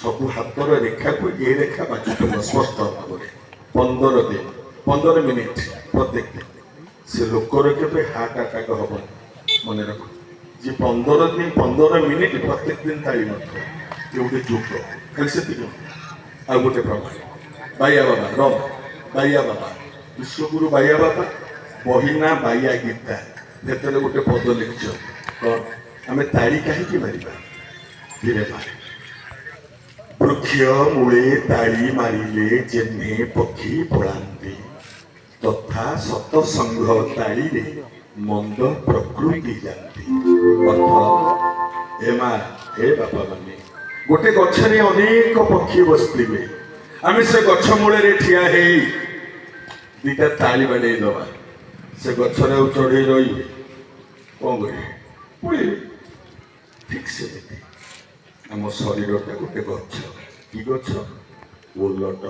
ସବୁ ହାତର ରେଖାକୁ ଏ ରେଖା ବାଛୁଥିବ ସ୍ପଷ୍ଟ ଭାବରେ 15 ଦିନ 15 ମିନିଟ୍ ପ୍ରତ୍ୟେକ ଦିନ। ସେ ଲୋକର କେବେ ହାର୍ଟ ଆଟାକ୍ ହବନି, ମନେ ରଖ। ଯେ 15 ଦିନ 15 ମିନିଟ୍ ପ୍ରତ୍ୟେକ ଦିନ ତାଳି ମାରୁଥିବ, ଏ ଗୋଟେ ଯୋଗ। ଖାଲି ସେତିକି। ଆଉ ଗୋଟେ ପ୍ରମାଣ, ବାଇଆ ବାବା ରମ ବାଇଆ ବାବା, ବିଶ୍ୱଗୁରୁ ବାଇଆ ବାବା, ବହିନା ବାଇଆ ଗୀତା, ସେଥିରେ ଗୋଟେ ପଦ ଲେଖିଛନ୍ତି କ'ଣ, ଆମେ ତାଳି କାହିଁକି ମାରିବା? ଧୀରେ ମାରେ। ବୃକ୍ଷ ମୂଳେ ତାଳି ମାରିଲେ ଯେହ୍ନେ ପକ୍ଷୀ ପଳାନ୍ତି, ତଥା ସତସଂଘ ତାଳିରେ ମନ୍ଦ ପ୍ରକୃତି ଯାନ୍ତି। ଅର୍ଥ, ଏ ମା ହେ ବାପା ମାନେ, ଗୋଟେ ଗଛରେ ଅନେକ ପକ୍ଷୀ ବସିଥିବେ, ଆମେ ସେ ଗଛ ମୂଳରେ ଠିଆ ହେଇ ଦିଟା ତାଳି ବାଡ଼େଇ ଦେବା, ସେ ଗଛରେ ଆଉ ଚଢ଼େଇ ରହିବେ? କ'ଣ କରିବେ? ପଳେଇବେ। ଠିକ୍ ସେମିତି ଆମ ଶରୀରଟା ଗୋଟେ ଗଛ। କି ଗଛ? ଓଲଟ